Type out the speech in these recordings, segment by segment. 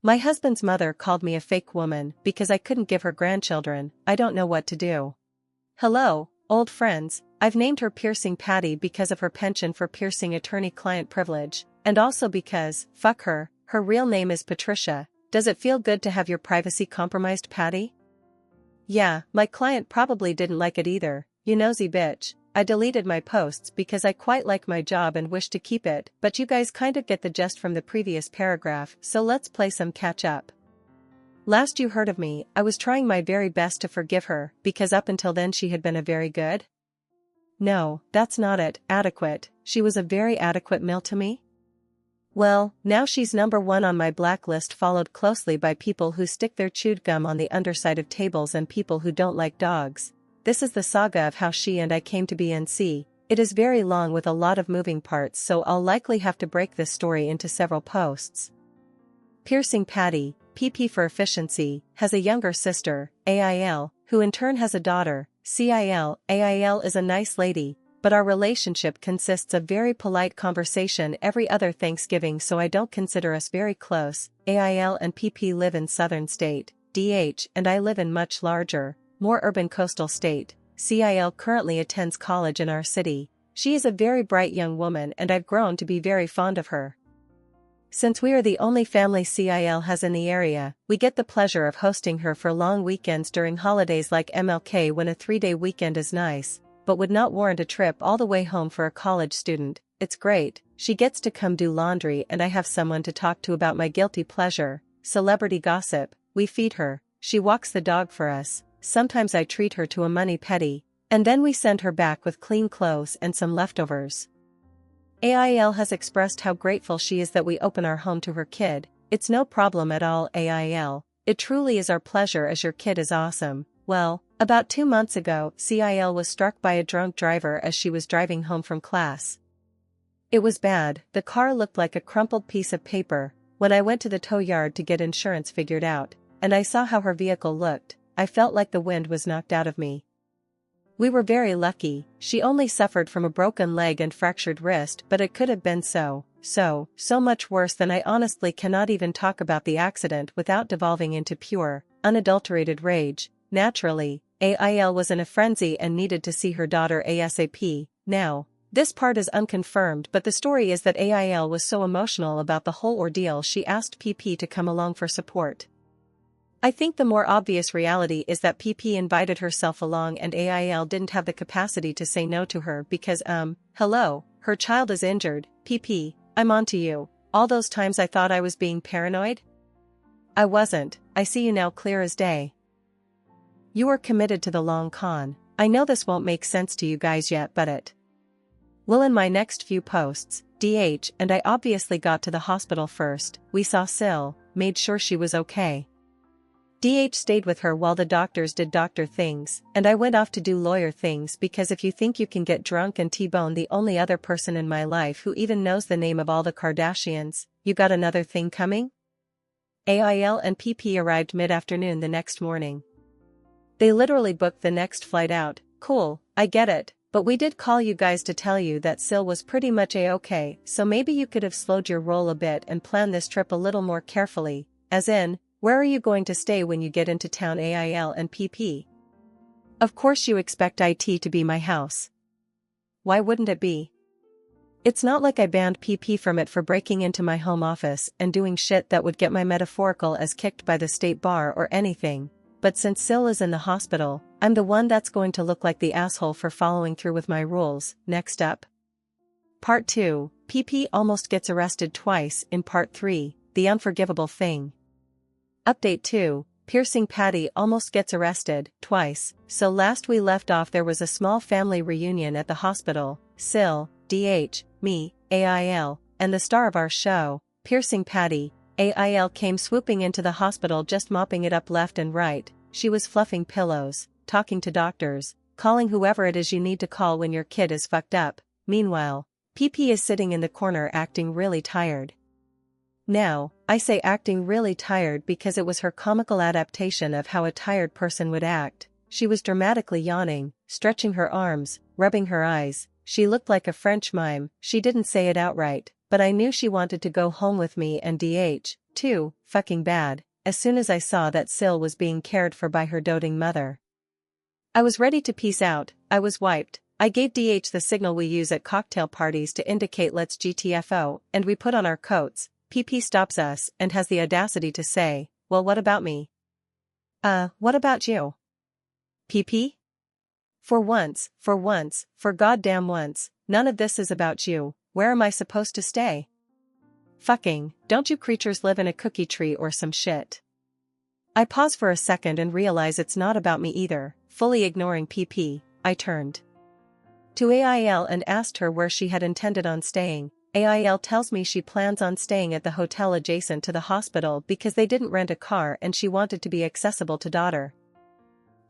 My husband's mother called me a fake woman because I couldn't give her grandchildren. I don't know what to do. Hello, old friends. I've named her Piercing Patty because of her penchant for piercing attorney-client privilege, and also because, fuck her, her real name is Patricia. Does it feel good to have your privacy compromised, Patty? Yeah, my client probably didn't like it either, you nosy bitch. I deleted my posts because I quite like my job and wish to keep it, but you guys kinda get the gist from the previous paragraph, so let's play some catch up. Last you heard of me, I was trying my very best to forgive her, because up until then she had been a very good? No, that's not it, adequate. She was a very adequate meal to me? Well, now she's number one on my blacklist, followed closely by people who stick their chewed gum on the underside of tables and people who don't like dogs. This is the saga of how she and I came to be NC. It is very long with a lot of moving parts, so I'll likely have to break this story into several posts. Piercing Patty, PP for efficiency, has a younger sister, AIL, who in turn has a daughter, CIL. AIL is a nice lady, but our relationship consists of very polite conversation every other Thanksgiving, so I don't consider us very close. AIL and PP live in southern state, DH, and I live in much larger, more urban coastal state. CIL currently attends college in our city. She is a very bright young woman and I've grown to be very fond of her. Since we are the only family CIL has in the area, we get the pleasure of hosting her for long weekends during holidays like MLK, when a 3-day weekend is nice, but would not warrant a trip all the way home for a college student. It's great. She gets to come do laundry and I have someone to talk to about my guilty pleasure, celebrity gossip. We feed her, she walks the dog for us. Sometimes I treat her to a mani pedi, and then we send her back with clean clothes and some leftovers. AIL has expressed how grateful she is that we open our home to her kid. It's no problem at all, AIL. It truly is our pleasure as your kid is awesome. Well, about 2 months ago, CIL was struck by a drunk driver as she was driving home from class. It was bad. The car looked like a crumpled piece of paper. When I went to the tow yard to get insurance figured out, and I saw how her vehicle looked, I felt like the wind was knocked out of me. We were very lucky. She only suffered from a broken leg and fractured wrist, but it could have been so much worse than I honestly cannot even talk about the accident without devolving into pure, unadulterated rage. Naturally, AIL was in a frenzy and needed to see her daughter ASAP. Now, this part is unconfirmed, but the story is that AIL was so emotional about the whole ordeal she asked PP to come along for support. I think the more obvious reality is that PP invited herself along and AIL didn't have the capacity to say no to her because hello, her child is injured. PP, I'm on to you. All those times I thought I was being paranoid? I wasn't. I see you now clear as day. You are committed to the long con. I know this won't make sense to you guys yet, but it will in my next few posts. DH and I obviously got to the hospital first. We saw Sil, made sure she was okay. DH stayed with her while the doctors did doctor things, and I went off to do lawyer things, because if you think you can get drunk and T-bone the only other person in my life who even knows the name of all the Kardashians, you got another thing coming? AIL and PP arrived mid-afternoon the next morning. They literally booked the next flight out. Cool, I get it, but we did call you guys to tell you that Sil was pretty much a-okay, so maybe you could have slowed your roll a bit and planned this trip a little more carefully, as in, where are you going to stay when you get into town, AIL and PP? Of course you expect IT to be my house. Why wouldn't it be? It's not like I banned PP from it for breaking into my home office and doing shit that would get my metaphorical ass kicked by the state bar or anything, but since Sil is in the hospital, I'm the one that's going to look like the asshole for following through with my rules. Next up. Part 2, PP almost gets arrested twice. In Part 3, the unforgivable thing. Update 2, Piercing Patty almost gets arrested, twice. So last we left off there was a small family reunion at the hospital. Sil, DH, me, AIL, and the star of our show, Piercing Patty. AIL came swooping into the hospital just mopping it up left and right. She was fluffing pillows, talking to doctors, calling whoever it is you need to call when your kid is fucked up. Meanwhile, PP is sitting in the corner acting really tired. Now, I say acting really tired because it was her comical adaptation of how a tired person would act. She was dramatically yawning, stretching her arms, rubbing her eyes. She looked like a French mime. She didn't say it outright, but I knew she wanted to go home with me and DH, too fucking bad, as soon as I saw that Sil was being cared for by her doting mother. I was ready to peace out. I was wiped. I gave DH the signal we use at cocktail parties to indicate let's GTFO, and we put on our coats. PP stops us and has the audacity to say, well, what about me? What about you? PP? For once, for goddamn once, none of this is about you. Where am I supposed to stay? Fucking, don't you creatures live in a cookie tree or some shit? I pause for a second and realize it's not about me either. Fully ignoring PP, I turned to AIL and asked her where she had intended on staying. AIL tells me she plans on staying at the hotel adjacent to the hospital because they didn't rent a car and she wanted to be accessible to daughter.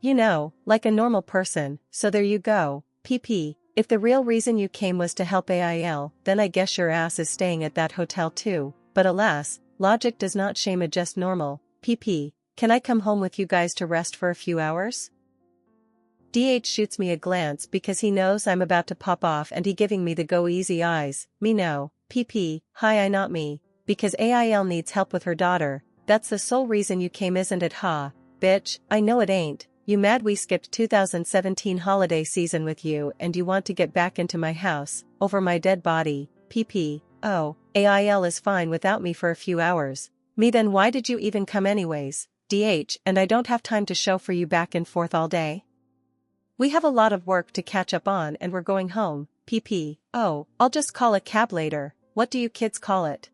You know, like a normal person, so there you go, PP. If the real reason you came was to help AIL, then I guess your ass is staying at that hotel too, but alas, logic does not shame a just normal. PP, can I come home with you guys to rest for a few hours? DH shoots me a glance because he knows I'm about to pop off and he giving me the go easy eyes. Me no, PP, hi I not me, because AIL needs help with her daughter, that's the sole reason you came isn't it ha, bitch, I know it ain't, you mad we skipped 2017 holiday season with you and you want to get back into my house, over my dead body, PP, oh, AIL is fine without me for a few hours, me then why did you even come anyways, DH and I don't have time to chauffeur you back and forth all day? We have a lot of work to catch up on and we're going home, PP, oh, I'll just call a cab later, what do you kids call it?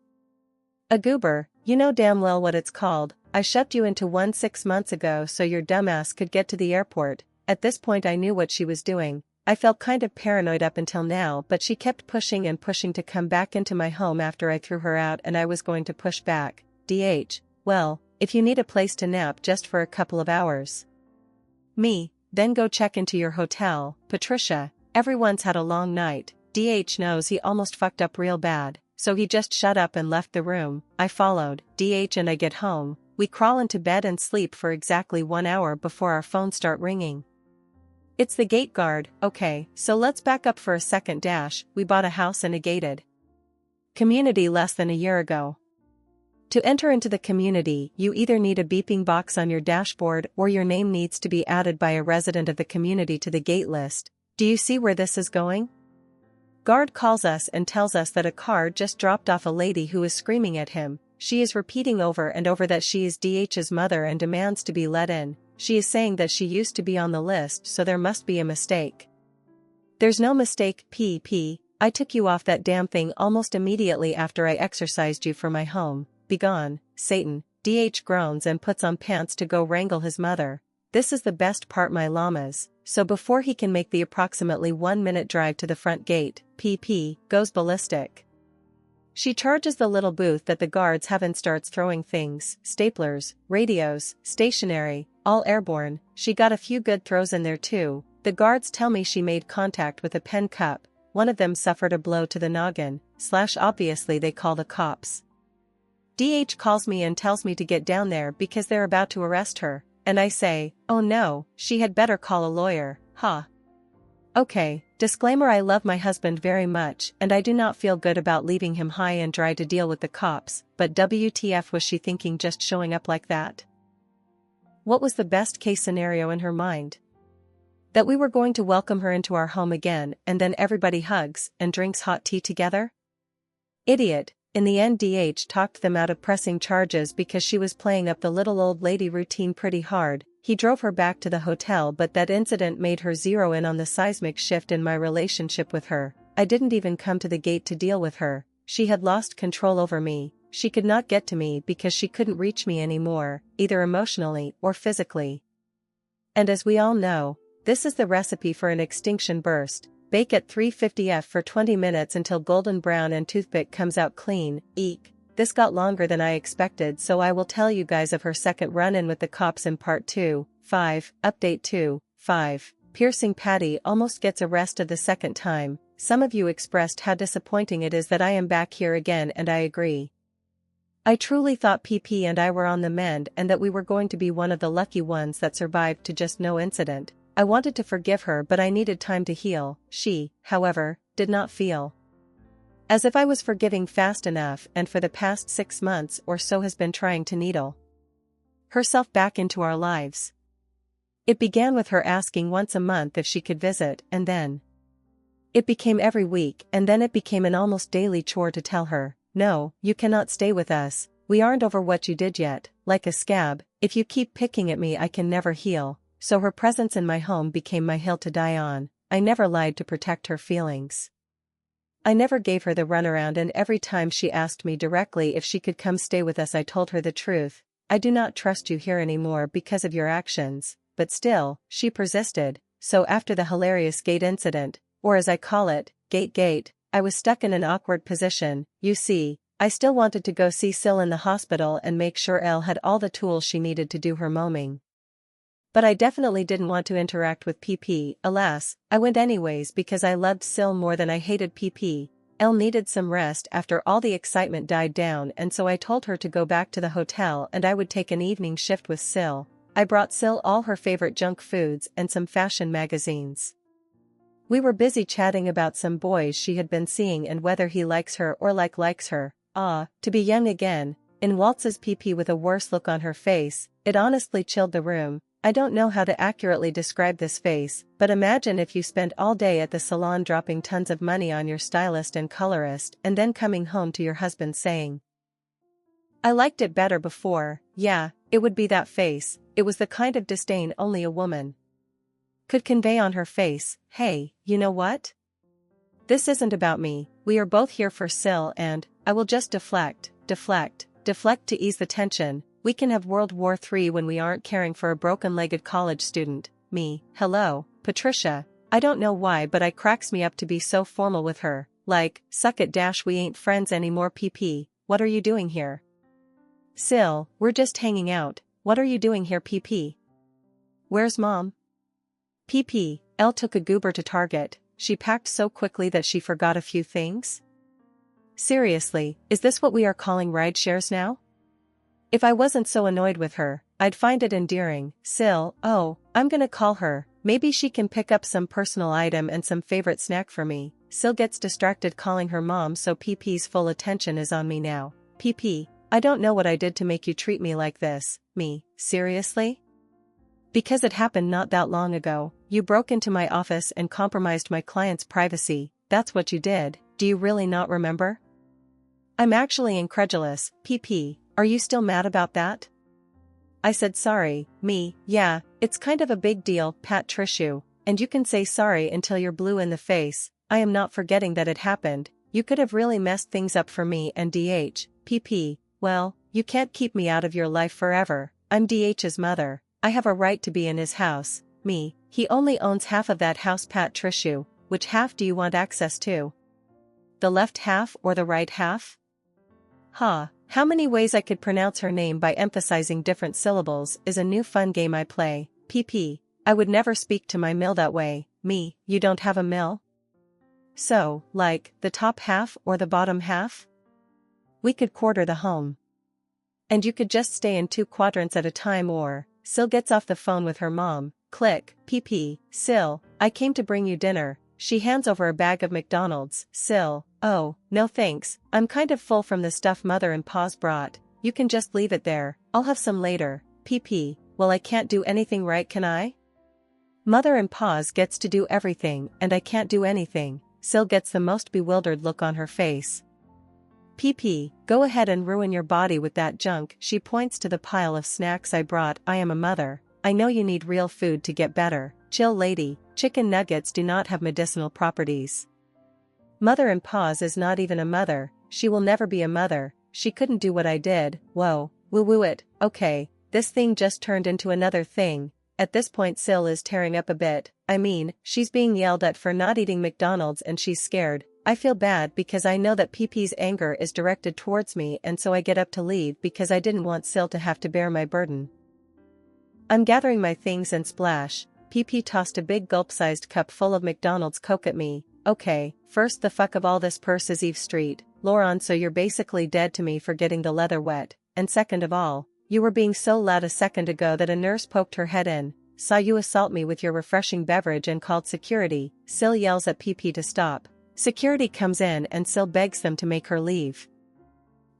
A goober, you know damn well what it's called, I shoved you into one 6 months ago so your dumbass could get to the airport. At this point I knew what she was doing, I felt kind of paranoid up until now but she kept pushing and pushing to come back into my home after I threw her out and I was going to push back, DH, well, if you need a place to nap just for a couple of hours. Me. Then go check into your hotel, Patricia, everyone's had a long night, DH knows he almost fucked up real bad, so he just shut up and left the room. I followed, DH and I get home, we crawl into bed and sleep for exactly 1 hour before our phones start ringing. It's the gate guard, okay, so let's back up for a second dash, we bought a house in a gated community less than a year ago. To enter into the community, you either need a beeping box on your dashboard or your name needs to be added by a resident of the community to the gate list. Do you see where this is going? Guard calls us and tells us that a car just dropped off a lady who is screaming at him. She is repeating over and over that she is DH's mother and demands to be let in. She is saying that she used to be on the list so there must be a mistake. There's no mistake, PP. I took you off that damn thing almost immediately after I exorcised you for my home. Begone, Satan, DH groans and puts on pants to go wrangle his mother. This is the best part my llamas, so before he can make the approximately 1-minute drive to the front gate, PP goes ballistic. She charges the little booth that the guards have and starts throwing things, staplers, radios, stationery, all airborne. She got a few good throws in there too. The guards tell me she made contact with a pen cup, one of them suffered a blow to the noggin, / obviously they call the cops. DH calls me and tells me to get down there because they're about to arrest her, and I say, oh no, she had better call a lawyer, huh? Okay, disclaimer I love my husband very much and I do not feel good about leaving him high and dry to deal with the cops, but WTF was she thinking just showing up like that? What was the best case scenario in her mind? That we were going to welcome her into our home again and then everybody hugs and drinks hot tea together? Idiot. In the end DH talked them out of pressing charges because she was playing up the little old lady routine pretty hard. He drove her back to the hotel but that incident made her zero in on the seismic shift in my relationship with her. I didn't even come to the gate to deal with her. She had lost control over me. She could not get to me because she couldn't reach me anymore, either emotionally or physically. And as we all know, this is the recipe for an extinction burst. Bake at 350 F for 20 minutes until golden brown and toothpick comes out clean. Eek. This got longer than I expected so I will tell you guys of her second run-in with the cops in part 2. 5. Update 2. 5. Piercing Patty almost gets arrested the second time. Some of you expressed how disappointing it is that I am back here again and I agree. I truly thought PP and I were on the mend and that we were going to be one of the lucky ones that survived to just no incident. I wanted to forgive her but I needed time to heal. She, however, did not feel As if I was forgiving fast enough, and for the past 6 months or so has been trying to needle herself back into our lives. It began with her asking once a month if she could visit, and then it became every week, and then it became an almost daily chore to tell her, "No, you cannot stay with us, we aren't over what you did yet, like a scab, if you keep picking at me I can never heal." So her presence in my home became my hill to die on. I never lied to protect her feelings. I never gave her the runaround, and every time she asked me directly if she could come stay with us I told her the truth. "I do not trust you here anymore because of your actions," but still, she persisted. So after the hilarious gate incident, or as I call it, Gate, I was stuck in an awkward position. You see, I still wanted to go see Sil in the hospital and make sure Elle had all the tools she needed to do her moaming. But I definitely didn't want to interact with PP. Alas, I went anyways because I loved Sil more than I hated PP. Elle needed some rest after all the excitement died down, and so I told her to go back to the hotel and I would take an evening shift with Sil. I brought Sil all her favorite junk foods and some fashion magazines. We were busy chatting about some boys she had been seeing and whether he likes her or likes her. Ah, to be young again, in waltzes. PP with a worse look on her face. It honestly chilled the room. I don't know how to accurately describe this face, but imagine if you spent all day at the salon dropping tons of money on your stylist and colorist and then coming home to your husband saying, "I liked it better before." Yeah, it would be that face. It was the kind of disdain only a woman could convey on her face. Hey, you know what? This isn't about me, we are both here for Sil, and I will just deflect to ease the tension. We can have World War III when we aren't caring for a broken-legged college student. Me, hello, Patricia. I don't know why, but it cracks me up to be so formal with her. Like, suck it we ain't friends anymore. PP, what are you doing here? Sil, we're just hanging out. What are you doing here? PP. Where's mom? PP, Elle took a goober to Target. She packed so quickly that she forgot a few things. Seriously, is this what we are calling ride shares now? If I wasn't so annoyed with her, I'd find it endearing. Sil, oh, I'm gonna call her. Maybe she can pick up some personal item and some favorite snack for me. Sil gets distracted calling her mom, so PP's full attention is on me now. PP, I don't know what I did to make you treat me like this. Me, seriously? Because it happened not that long ago. You broke into my office and compromised my client's privacy. That's what you did. Do you really not remember? I'm actually incredulous. PP, are you still mad about that? I said sorry. Me, yeah, it's kind of a big deal, Pat Trishu, and you can say sorry until you're blue in the face. I am not forgetting that it happened. You could have really messed things up for me and DH. PP, well, you can't keep me out of your life forever. I'm DH's mother. I have a right to be in his house. Me, he only owns half of that house. Pat Trishu, which half do you want access to? The left half or the right half? Ha, how many ways I could pronounce her name by emphasizing different syllables is a new fun game I play. PP, I would never speak to my mill that way. Me, you don't have a mill? So, like, the top half or the bottom half? We could quarter the home. And you could just stay in 2 quadrants at a time. Or, Sil gets off the phone with her mom. Click. PP, Sil, I came to bring you dinner. She hands over a bag of McDonald's. Sil, oh, no thanks, I'm kind of full from the stuff Mother and Pa's brought. You can just leave it there, I'll have some later. PP, well, I can't do anything, right, can I? Mother and Pa's gets to do everything and I can't do anything. Sil gets the most bewildered look on her face. PP, go ahead and ruin your body with that junk. She points to the pile of snacks I brought. I am a mother. I know you need real food to get better. Chill, lady. Chicken nuggets do not have medicinal properties. Mother and Pa's is not even a mother. She will never be a mother. She couldn't do what I did. Whoa, woo it. Okay, this thing just turned into another thing. At this point Sil is tearing up a bit. I mean, she's being yelled at for not eating McDonald's and she's scared. I feel bad because I know that PP's anger is directed towards me, and so I get up to leave because I didn't want Sil to have to bear my burden. I'm gathering my things and splash. PP tossed a big gulp-sized cup full of McDonald's Coke at me. Okay, first the fuck of all this purse is Eve Street, Lauren, so you're basically dead to me for getting the leather wet, and second of all, you were being so loud a second ago that a nurse poked her head in, saw you assault me with your refreshing beverage and called security. Sil yells at PP to stop. Security comes in and Sil begs them to make her leave.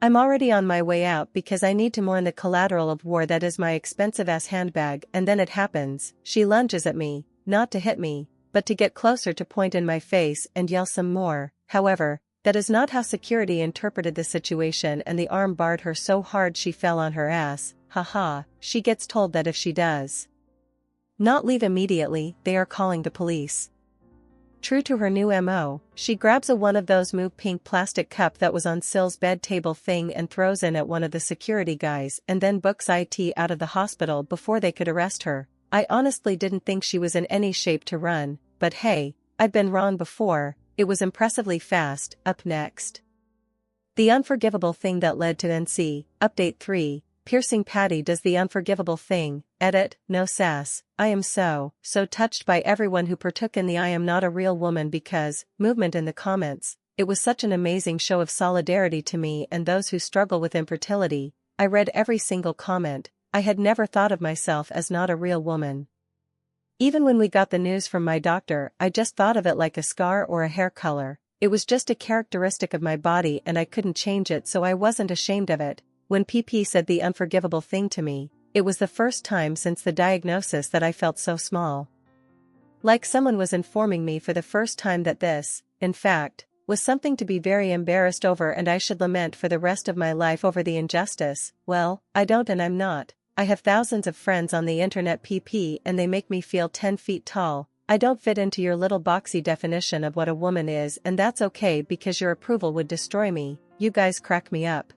I'm already on my way out because I need to mourn the collateral of war that is my expensive-ass handbag, and then it happens. She lunges at me, not to hit me, but to get closer to point in my face and yell some more. However, that is not how security interpreted the situation, and the arm barred her so hard she fell on her ass. Haha, she gets told that if she does not leave immediately, they are calling the police. True to her new MO, she grabs one of those mauve pink plastic cup that was on Sil's bed table thing and throws in at one of the security guys and then books it out of the hospital before they could arrest her. I honestly didn't think she was in any shape to run, but hey, I'd been wrong before. It was impressively fast. Up next, the unforgivable thing that led to NC, Update 3, Piercing Patty does the unforgivable thing. Edit, no sass. I am so touched by everyone who partook in the I am not a real woman because movement in the comments. It was such an amazing show of solidarity to me and those who struggle with infertility. I read every single comment. I had never thought of myself as not a real woman. Even when we got the news from my doctor, I just thought of it like a scar or a hair color. It was just a characteristic of my body and I couldn't change it, so I wasn't ashamed of it. When PP said the unforgivable thing to me, it was the first time since the diagnosis that I felt so small. Like someone was informing me for the first time that this, in fact, was something to be very embarrassed over and I should lament for the rest of my life over the injustice. Well, I don't and I'm not. I have thousands of friends on the internet PP and they make me feel 10 feet tall. I don't fit into your little boxy definition of what a woman is, and that's okay because your approval would destroy me. You guys crack me up.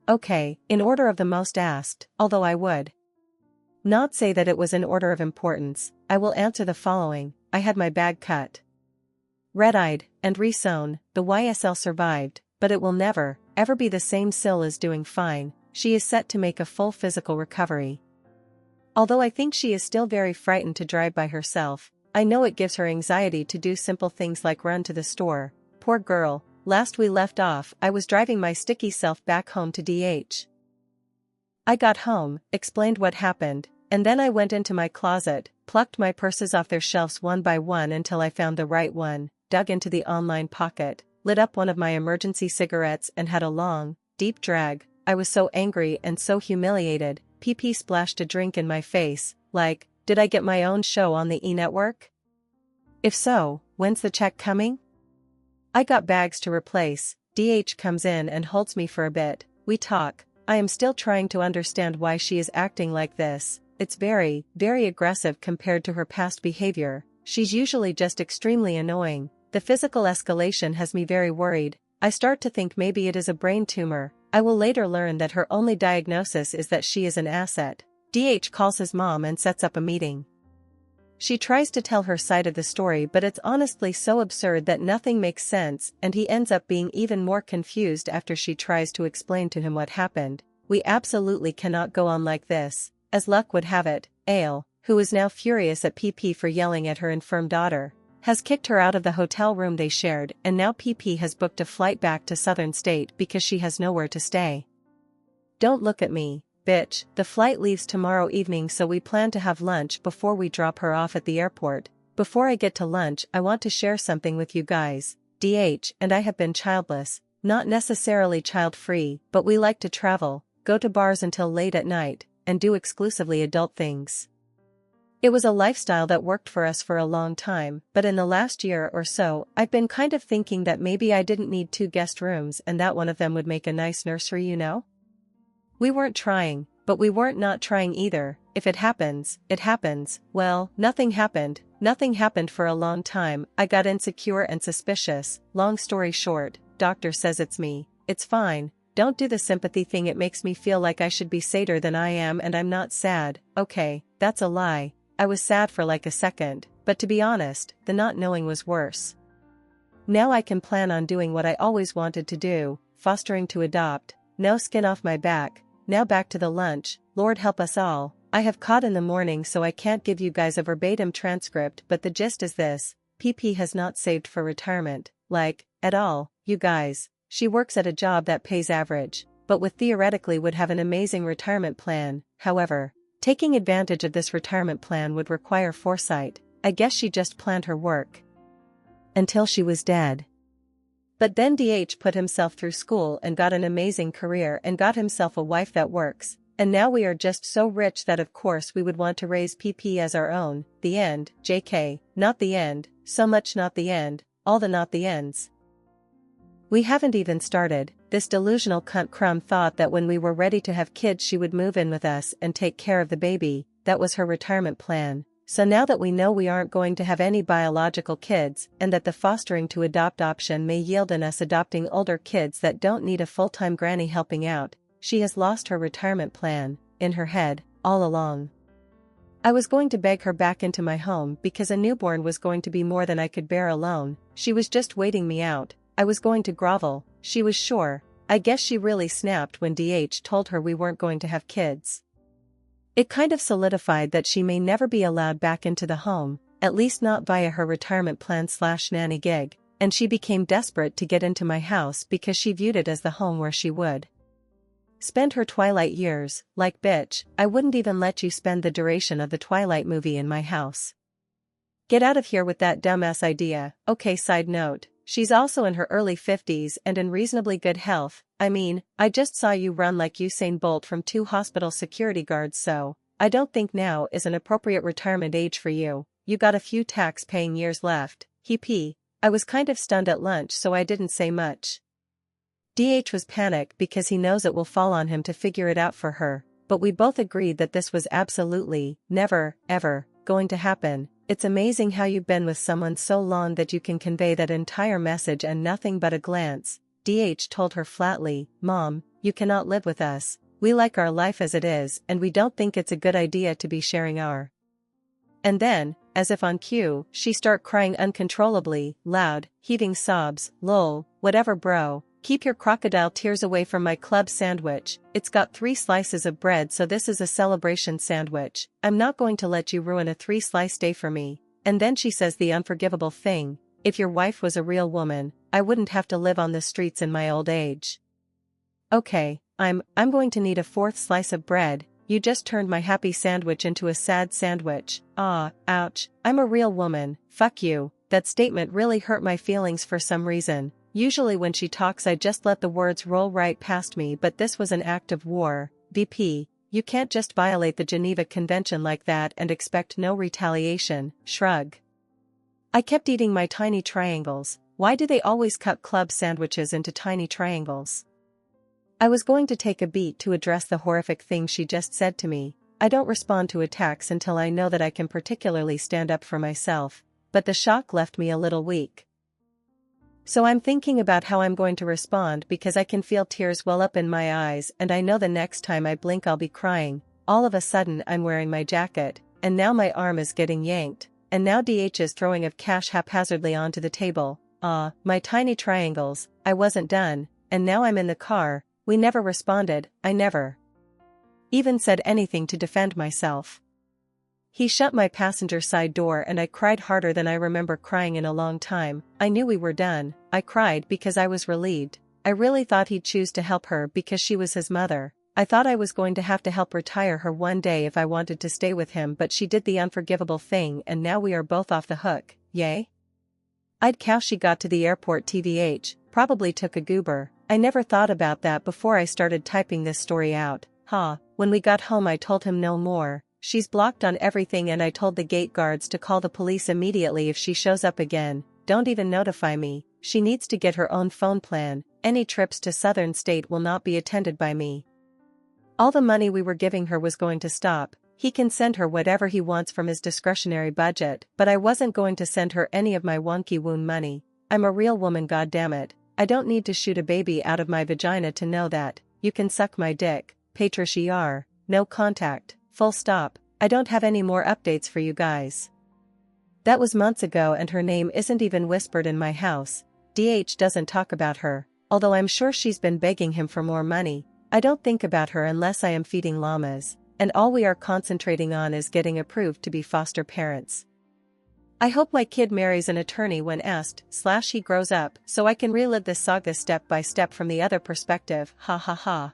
Okay, in order of the most asked, although I would not say that it was in order of importance, I will answer the following. I had my bag cut, red-eyed, and re-sewn. The YSL survived, but it will never, ever be the same. Sil is doing fine. She is set to make a full physical recovery. Although I think she is still very frightened to drive by herself, I know it gives her anxiety to do simple things like run to the store. Poor girl. Last we left off, I was driving my sticky self back home to DH. I got home, explained what happened, and then I went into my closet, plucked my purses off their shelves one by one until I found the right one, dug into the online pocket, lit up one of my emergency cigarettes and had a long, deep drag. I was so angry and so humiliated. PP splashed a drink in my face, like, did I get my own show on the E-network? If so, when's the check coming? I got bags to replace. DH comes in and holds me for a bit. We talk. I am still trying to understand why she is acting like this. It's very, very aggressive compared to her past behavior. She's usually just extremely annoying. The physical escalation has me very worried. I start to think maybe it is a brain tumor. I will later learn that her only diagnosis is that she is an asset. DH calls his mom and sets up a meeting. She tries to tell her side of the story, but it's honestly so absurd that nothing makes sense, and he ends up being even more confused after she tries to explain to him what happened. We absolutely cannot go on like this. As luck would have it, Ale, who is now furious at PP for yelling at her infirm daughter, has kicked her out of the hotel room they shared, and now PP has booked a flight back to Southern State because she has nowhere to stay. Don't look at me, bitch. The flight leaves tomorrow evening, so we plan to have lunch before we drop her off at the airport. Before I get to lunch, I want to share something with you guys. DH and I have been childless, not necessarily child-free, but we like to travel, go to bars until late at night, and do exclusively adult things. It was a lifestyle that worked for us for a long time, but in the last year or so, I've been kind of thinking that maybe I didn't need 2 guest rooms and that one of them would make a nice nursery, you know? We weren't trying, but we weren't not trying either. If it happens, it happens. Well, nothing happened. Nothing happened for a long time. I got insecure and suspicious. Long story short, doctor says it's me. It's fine. Don't do the sympathy thing, it makes me feel like I should be sadder than I am, and I'm not sad. Okay, that's a lie. I was sad for like a second, but to be honest, the not knowing was worse. Now I can plan on doing what I always wanted to do, fostering to adopt. No skin off my back. Now back to the lunch. Lord help us all. I have caught in the morning, so I can't give you guys a verbatim transcript, but the gist is this. PP has not saved for retirement, like, at all, you guys. She works at a job that pays average, but with theoretically would have an amazing retirement plan. However, taking advantage of this retirement plan would require foresight. I guess she just planned her work until she was dead. But then DH put himself through school and got an amazing career and got himself a wife that works, and now we are just so rich that of course we would want to raise PP as our own. The end, JK, not the end, so much not the end, all the not the ends. We haven't even started. This delusional cunt Crumb thought that when we were ready to have kids she would move in with us and take care of the baby. That was her retirement plan. So now that we know we aren't going to have any biological kids and that the fostering to adopt option may yield in us adopting older kids that don't need a full-time granny helping out, she has lost her retirement plan, in her head, all along. I was going to beg her back into my home because a newborn was going to be more than I could bear alone. She was just waiting me out. I was going to grovel, she was sure. I guess she really snapped when DH told her we weren't going to have kids. It kind of solidified that she may never be allowed back into the home, at least not via her retirement plan/nanny gig, and she became desperate to get into my house because she viewed it as the home where she would spend her twilight years. Like bitch, I wouldn't even let you spend the duration of the Twilight movie in my house. Get out of here with that dumbass idea. Okay, side note, she's also in her early 50s and in reasonably good health. I mean, I just saw you run like Usain Bolt from 2 hospital security guards, so I don't think now is an appropriate retirement age for you. You got a few tax-paying years left. I was kind of stunned at lunch, so I didn't say much. DH was panicked because he knows it will fall on him to figure it out for her, but we both agreed that this was absolutely, never, ever, going to happen. It's amazing how you've been with someone so long that you can convey that entire message and nothing but a glance. DH told her flatly, Mom, you cannot live with us. We like our life as it is and we don't think it's a good idea to be sharing our. And then, as if on cue, she start crying uncontrollably, loud, heaving sobs. Lol, whatever bro, keep your crocodile tears away from my club sandwich. It's got 3 slices of bread, so this is a celebration sandwich. I'm not going to let you ruin a 3-slice day for me. And then she says the unforgivable thing, if your wife was a real woman, I wouldn't have to live on the streets in my old age. Okay, I'm going to need a 4th slice of bread. You just turned my happy sandwich into a sad sandwich. Ah, ouch, I'm a real woman, fuck you. That statement really hurt my feelings for some reason. Usually when she talks I just let the words roll right past me, but this was an act of war. BP, you can't just violate the Geneva Convention like that and expect no retaliation. Shrug. I kept eating my tiny triangles. Why do they always cut club sandwiches into tiny triangles? I was going to take a beat to address the horrific thing she just said to me. I don't respond to attacks until I know that I can particularly stand up for myself, but the shock left me a little weak. So I'm thinking about how I'm going to respond because I can feel tears well up in my eyes and I know the next time I blink I'll be crying. All of a sudden I'm wearing my jacket, and now my arm is getting yanked, and now DH is throwing of cash haphazardly onto the table. My tiny triangles, I wasn't done, and now I'm in the car. We never responded, I never even said anything to defend myself. He shut my passenger side door and I cried harder than I remember crying in a long time. I knew we were done. I cried because I was relieved. I really thought he'd choose to help her because she was his mother. I thought I was going to have to help retire her one day if I wanted to stay with him, but she did the unforgivable thing and now we are both off the hook. Yay? I'd cow she got to the airport TVH, probably took a goober. I never thought about that before I started typing this story out. When we got home I told him no more. She's blocked on everything and I told the gate guards to call the police immediately if she shows up again. Don't even notify me. She needs to get her own phone plan. Any trips to Southern State will not be attended by me. All the money we were giving her was going to stop. He can send her whatever he wants from his discretionary budget, but I wasn't going to send her any of my wonky wound money. I'm a real woman, goddammit. I don't need to shoot a baby out of my vagina to know that. You can suck my dick. Patricia. No contact. Full stop. I don't have any more updates for you guys. That was months ago and her name isn't even whispered in my house. DH doesn't talk about her, although I'm sure she's been begging him for more money. I don't think about her unless I am feeding llamas, and all we are concentrating on is getting approved to be foster parents. I hope my kid marries an attorney when asked, / he grows up, so I can relive this saga step by step from the other perspective. Ha ha ha.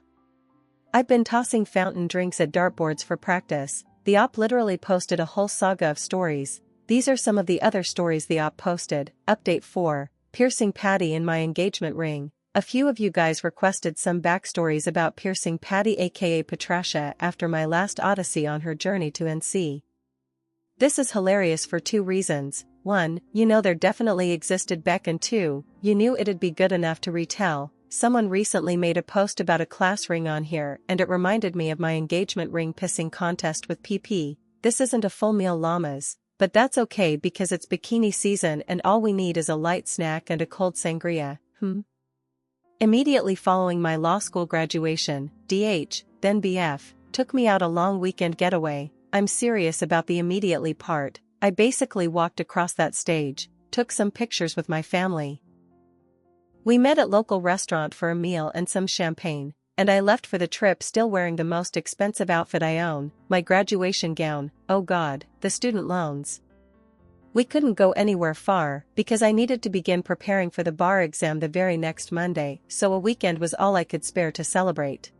I've been tossing fountain drinks at dartboards for practice. The op literally posted a whole saga of stories. These are some of the other stories the op posted. Update 4, piercing Patty in my engagement ring. A few of you guys requested some backstories about piercing Patty aka Patricia after my last odyssey on her journey to NC. This is hilarious for 2 reasons. 1, you know there definitely existed Beck, and 2, you knew it'd be good enough to retell. Someone recently made a post about a class ring on here and it reminded me of my engagement ring pissing contest with PP. This isn't a full meal llamas, but that's okay because it's bikini season and all we need is a light snack and a cold sangria. Immediately following my law school graduation, DH, then BF, took me out a long weekend getaway. I'm serious about the immediately part. I basically walked across that stage, took some pictures with my family. We met at local restaurant for a meal and some champagne, and I left for the trip still wearing the most expensive outfit I own, my graduation gown. Oh God, the student loans. We couldn't go anywhere far because I needed to begin preparing for the bar exam the very next Monday, so a weekend was all I could spare to celebrate.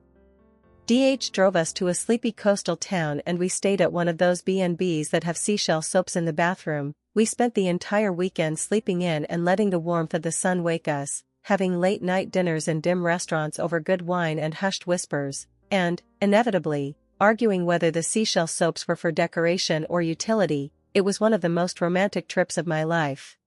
DH drove us to a sleepy coastal town and we stayed at one of those B&Bs that have seashell soaps in the bathroom. We spent the entire weekend sleeping in and letting the warmth of the sun wake us, having late-night dinners in dim restaurants over good wine and hushed whispers, and, inevitably, arguing whether the seashell soaps were for decoration or utility. It was one of the most romantic trips of my life.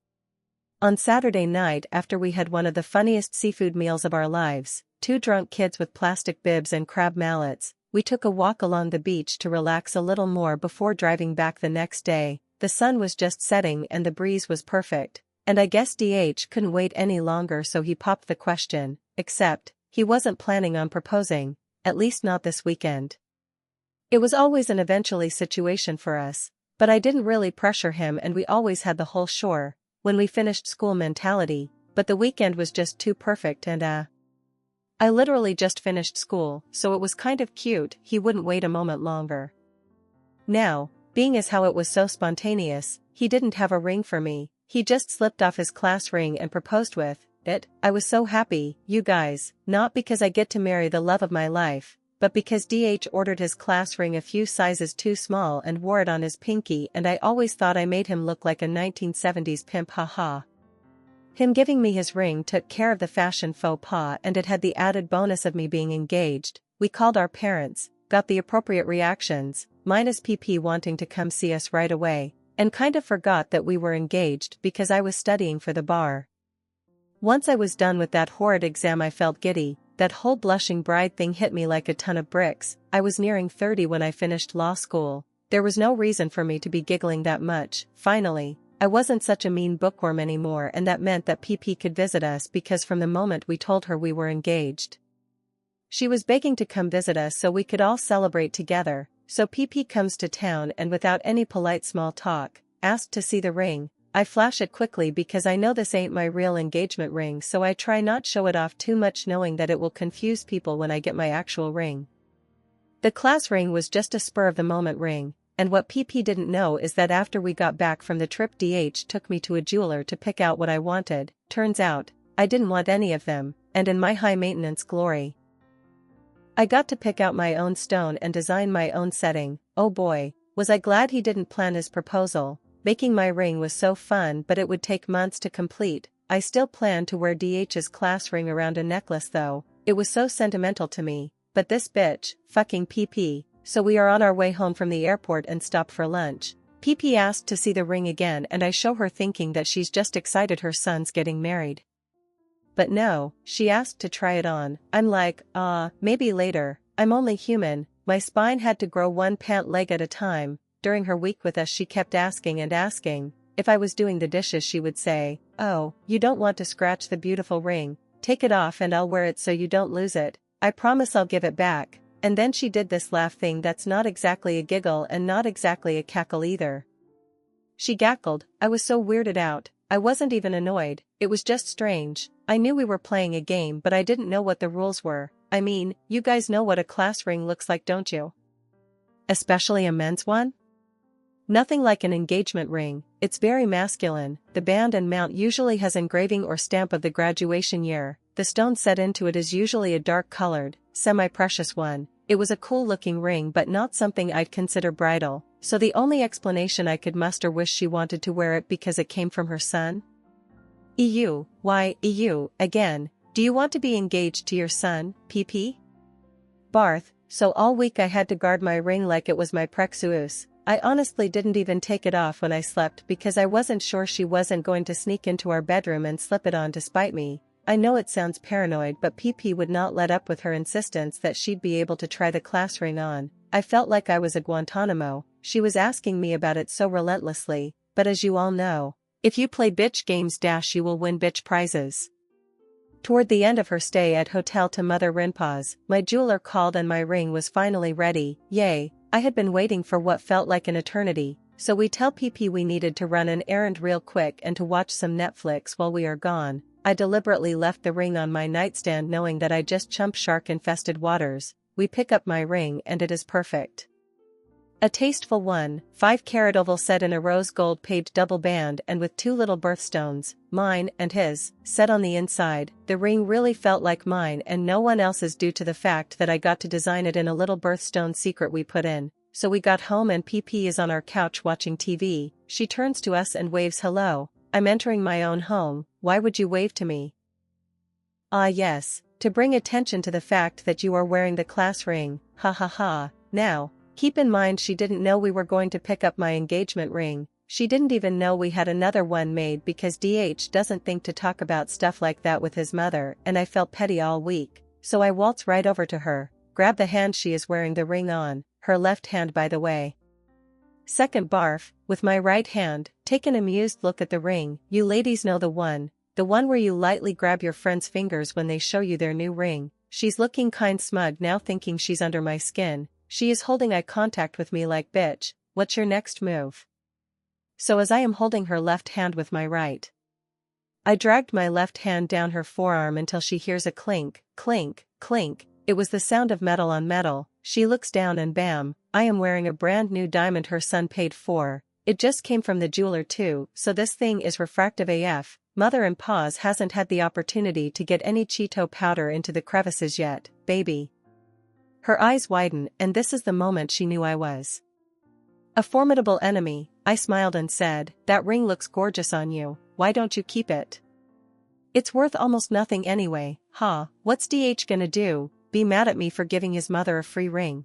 On Saturday night, after we had one of the funniest seafood meals of our lives, 2 drunk kids with plastic bibs and crab mallets, we took a walk along the beach to relax a little more before driving back the next day. The sun was just setting and the breeze was perfect, and I guess DH couldn't wait any longer, so he popped the question, except, he wasn't planning on proposing, at least not this weekend. It was always an eventually situation for us, but I didn't really pressure him and we always had the whole shore, when we finished school mentality, but the weekend was just too perfect and I literally just finished school, so it was kind of cute he wouldn't wait a moment longer. Now, being as how it was so spontaneous, he didn't have a ring for me, he just slipped off his class ring and proposed with it. I was so happy, you guys, not because I get to marry the love of my life, but because DH ordered his class ring a few sizes too small and wore it on his pinky, and I always thought I made him look like a 1970s pimp, haha. Him giving me his ring took care of the fashion faux pas and it had the added bonus of me being engaged. We called our parents, got the appropriate reactions, minus PP wanting to come see us right away, and kind of forgot that we were engaged because I was studying for the bar. Once I was done with that horrid exam I felt giddy. That whole blushing bride thing hit me like a ton of bricks. I was nearing 30 when I finished law school. There was no reason for me to be giggling that much. Finally, I wasn't such a mean bookworm anymore, and that meant that PP could visit us because from the moment we told her we were engaged, she was begging to come visit us so we could all celebrate together. So PP comes to town and without any polite small talk, asked to see the ring. I flash it quickly because I know this ain't my real engagement ring, so I try not show it off too much knowing that it will confuse people when I get my actual ring. The class ring was just a spur of the moment ring, and what PP didn't know is that after we got back from the trip DH took me to a jeweler to pick out what I wanted. Turns out, I didn't want any of them, and in my high maintenance glory, I got to pick out my own stone and design my own setting. Oh boy, was I glad he didn't plan his proposal. Making my ring was so fun, but it would take months to complete. I still plan to wear DH's class ring around a necklace though, it was so sentimental to me. But this bitch, fucking PP, so we are on our way home from the airport and stop for lunch. PP asked to see the ring again and I show her thinking that she's just excited her son's getting married. But no, she asked to try it on. I'm like, maybe later, I'm only human. My spine had to grow one pant leg at a time. During her week with us she kept asking and asking. If I was doing the dishes she would say, "Oh, you don't want to scratch the beautiful ring, take it off and I'll wear it so you don't lose it. I promise I'll give it back." And then she did this laugh thing that's not exactly a giggle and not exactly a cackle either. She gackled. I was so weirded out. I wasn't even annoyed, it was just strange. I knew we were playing a game but I didn't know what the rules were. I mean, you guys know what a class ring looks like, don't you? Especially a men's one? Nothing like an engagement ring, it's very masculine. The band and mount usually has engraving or stamp of the graduation year. The stone set into it is usually a dark-colored, semi-precious one, it was a cool looking ring but not something I'd consider bridal, so the only explanation I could muster was she wanted to wear it because it came from her son? Why, again, do you want to be engaged to your son, PP? Barth, so all week I had to guard my ring like it was my Prexuus. I honestly didn't even take it off when I slept because I wasn't sure she wasn't going to sneak into our bedroom and slip it on to spite me. I know it sounds paranoid, but PP would not let up with her insistence that she'd be able to try the class ring on. I felt like I was at Guantanamo. She was asking me about it so relentlessly, but as you all know, if you play bitch games you will win bitch prizes. Toward the end of her stay at Hotel to Mother Rinpoche, my jeweler called and my ring was finally ready. Yay, I had been waiting for what felt like an eternity, so we tell PP we needed to run an errand real quick and to watch some Netflix while we are gone. I deliberately left the ring on my nightstand knowing that I just jumped shark-infested waters. We pick up my ring and it is perfect. A tasteful one, 5-carat oval set in a rose gold paved double band and with 2 little birthstones, mine and his, set on the inside. The ring really felt like mine and no one else's due to the fact that I got to design it in a little birthstone secret we put in. So we got home and PP is on our couch watching TV. She turns to us and waves hello. I'm entering my own home. Why would you wave to me? Ah yes, to bring attention to the fact that you are wearing the class ring, ha ha ha. Now, keep in mind she didn't know we were going to pick up my engagement ring. She didn't even know we had another one made because DH doesn't think to talk about stuff like that with his mother, and I felt petty all week. So I waltz right over to her, grab the hand she is wearing the ring on, her left hand by the way. Second barf, with my right hand, take an amused look at the ring. You ladies know the one where you lightly grab your friend's fingers when they show you their new ring. She's looking kind smug now thinking she's under my skin. She is holding eye contact with me like bitch, what's your next move? So as I am holding her left hand with my right, I dragged my left hand down her forearm until she hears a clink, clink, clink. It was the sound of metal on metal. She looks down and bam, I am wearing a brand new diamond her son paid for. It just came from the jeweler too, so this thing is refractive AF. Mother and Paws hasn't had the opportunity to get any Cheeto powder into the crevices yet, baby. Her eyes widen, and this is the moment she knew I was a formidable enemy. I smiled and said, that ring looks gorgeous on you, why don't you keep it? It's worth almost nothing anyway, what's DH gonna do, be mad at me for giving his mother a free ring?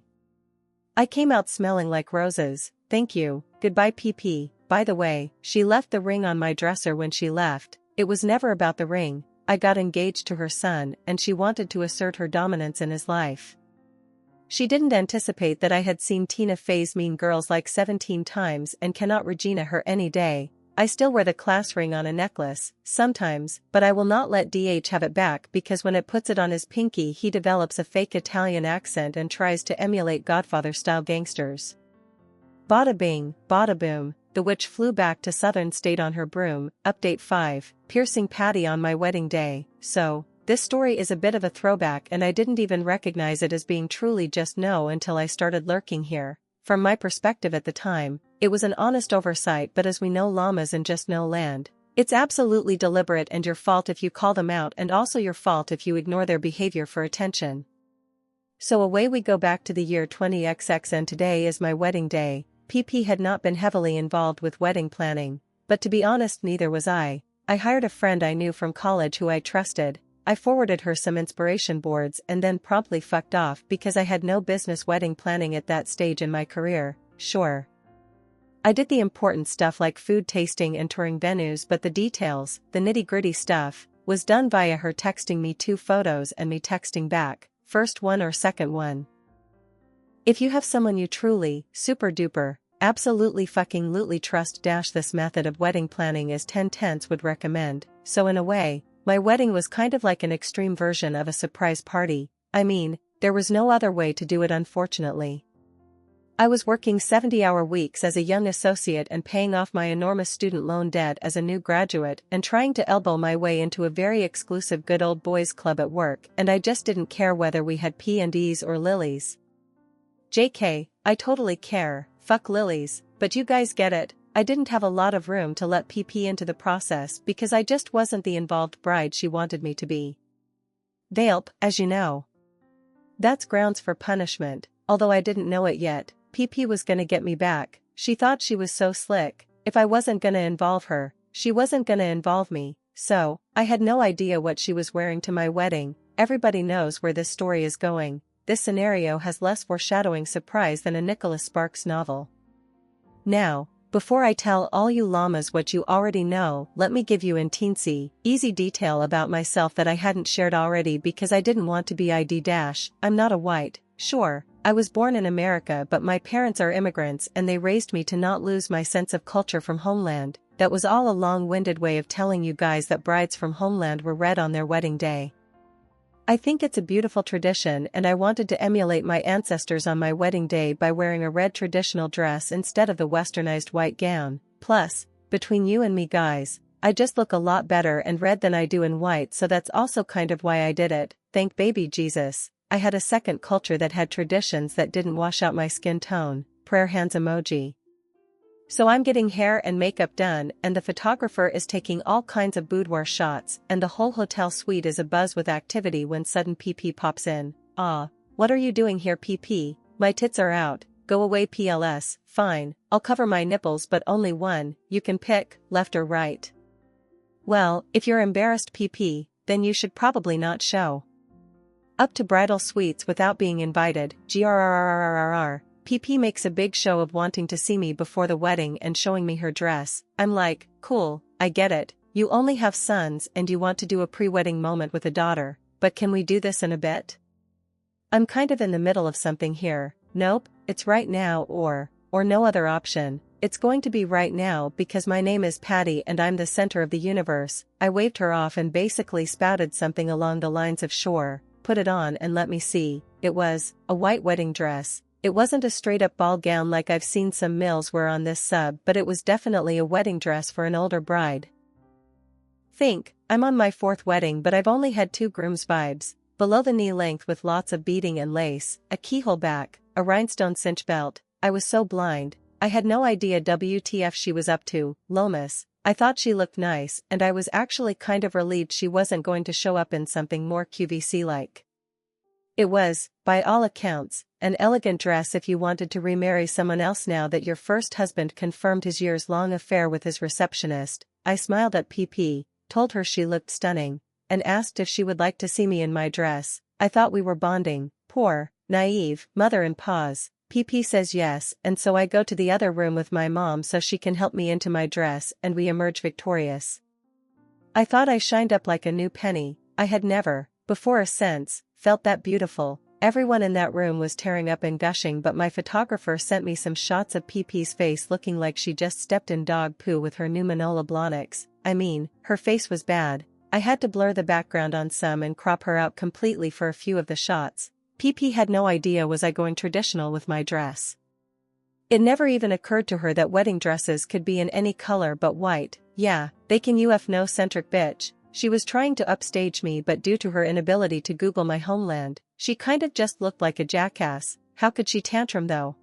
I came out smelling like roses, thank you, goodbye PP. By the way, she left the ring on my dresser when she left. It was never about the ring. I got engaged to her son and she wanted to assert her dominance in his life. She didn't anticipate that I had seen Tina Fey's Mean Girls like 17 times and cannot Regina her any day. I still wear the class ring on a necklace, sometimes, but I will not let DH have it back because when it puts it on his pinky he develops a fake Italian accent and tries to emulate Godfather-style gangsters. Bada bing, bada boom, the witch flew back to Southern State on her broom. Update 5, piercing Patty on my wedding day. So, this story is a bit of a throwback and I didn't even recognize it as being truly just no until I started lurking here. From my perspective at the time, it was an honest oversight, but as we know llamas in Just No Land, it's absolutely deliberate and your fault if you call them out and also your fault if you ignore their behavior for attention. So away we go back to the year 20XX and today is my wedding day. PP had not been heavily involved with wedding planning, but to be honest neither was I. I hired a friend I knew from college who I trusted. I forwarded her some inspiration boards and then promptly fucked off because I had no business wedding planning at that stage in my career. Sure, I did the important stuff like food tasting and touring venues, but the details, the nitty-gritty stuff, was done via her texting me 2 photos and me texting back, first one or second one. If you have someone you truly, super duper, absolutely fucking lootly trust this method of wedding planning is 10/10 would recommend. So in a way, my wedding was kind of like an extreme version of a surprise party. I mean, there was no other way to do it unfortunately. I was working 70-hour weeks as a young associate and paying off my enormous student loan debt as a new graduate and trying to elbow my way into a very exclusive good old boys club at work, and I just didn't care whether we had P&Ds or lilies. JK, I totally care, fuck lilies, but you guys get it. I didn't have a lot of room to let PP into the process because I just wasn't the involved bride she wanted me to be. Vailp, as you know. That's grounds for punishment, although I didn't know it yet. PP was gonna get me back. She thought she was so slick. If I wasn't gonna involve her, she wasn't gonna involve me. So, I had no idea what she was wearing to my wedding. Everybody knows where this story is going. This scenario has less foreshadowing surprise than a Nicholas Sparks novel. Now, before I tell all you llamas what you already know, let me give you in teensy, easy detail about myself that I hadn't shared already because I didn't want to be I'm not a white. Sure, I was born in America, but my parents are immigrants and they raised me to not lose my sense of culture from homeland. That was all a long-winded way of telling you guys that brides from homeland were red on their wedding day. I think it's a beautiful tradition and I wanted to emulate my ancestors on my wedding day by wearing a red traditional dress instead of the westernized white gown. Plus, between you and me guys, I just look a lot better in red than I do in white, so that's also kind of why I did it. Thank baby Jesus. I had a second culture that had traditions that didn't wash out my skin tone. Prayer hands emoji. So I'm getting hair and makeup done and the photographer is taking all kinds of boudoir shots and the whole hotel suite is abuzz with activity when sudden PP pops in. Ah, what are you doing here PP? My tits are out. Go away PLS. Fine, I'll cover my nipples but only one, you can pick, left or right. Well, if you're embarrassed PP, then you should probably not show up to bridal suites without being invited. GRRRRRR. PP makes a big show of wanting to see me before the wedding and showing me her dress. I'm like, cool, I get it, you only have sons and you want to do a pre-wedding moment with a daughter, but can we do this in a bit? I'm kind of in the middle of something here. Nope, it's right now or no other option. It's going to be right now because my name is Patty and I'm the center of the universe. I waved her off and basically spouted something along the lines of sure, put it on and let me see. It was a white wedding dress. It wasn't a straight-up ball gown like I've seen some mills wear on this sub, but it was definitely a wedding dress for an older bride. Think, I'm on my 4th wedding but I've only had 2 grooms vibes. Below the knee length with lots of beading and lace, a keyhole back, a rhinestone cinch belt. I was so blind, I had no idea WTF she was up to. Lomas, I thought she looked nice and I was actually kind of relieved she wasn't going to show up in something more QVC-like. It was, by all accounts, an elegant dress if you wanted to remarry someone else now that your first husband confirmed his years-long affair with his receptionist. I smiled at PP, told her she looked stunning, and asked if she would like to see me in my dress. I thought we were bonding. Poor, naive, mother in pause. PP says yes, and so I go to the other room with my mom so she can help me into my dress and we emerge victorious. I thought I shined up like a new penny. I had never, before a sense, felt that beautiful. Everyone in that room was tearing up and gushing, but my photographer sent me some shots of PP's face looking like she just stepped in dog poo with her new Manolo Blahniks. I mean, her face was bad. I had to blur the background on some and crop her out completely for a few of the shots. PP had no idea was I going traditional with my dress. It never even occurred to her that wedding dresses could be in any color but white. Yeah, they can no-centric bitch. She was trying to upstage me, but due to her inability to Google my homeland, she kind of just looked like a jackass. How could she tantrum though?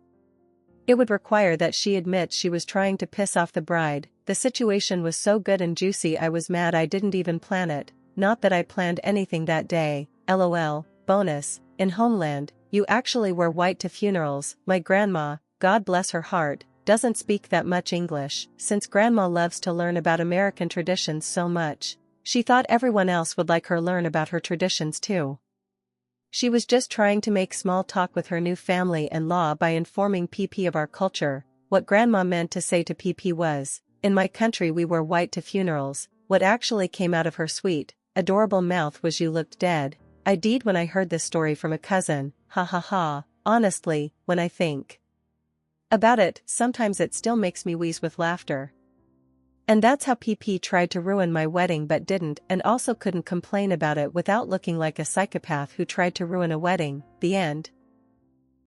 It would require that she admits she was trying to piss off the bride. The situation was so good and juicy I was mad I didn't even plan it. Not that I planned anything that day. LOL. Bonus, in homeland, you actually wear white to funerals. My grandma, God bless her heart, doesn't speak that much English, since grandma loves to learn about American traditions so much. She thought everyone else would like her learn about her traditions too. She was just trying to make small talk with her new family-in-law by informing PP of our culture. What grandma meant to say to PP was, in my country we wear white to funerals. What actually came out of her sweet, adorable mouth was you looked dead. I did when I heard this story from a cousin. Ha ha ha. Honestly, when I think about it, sometimes it still makes me wheeze with laughter. And that's how PP tried to ruin my wedding but didn't, and also couldn't complain about it without looking like a psychopath who tried to ruin a wedding. The end.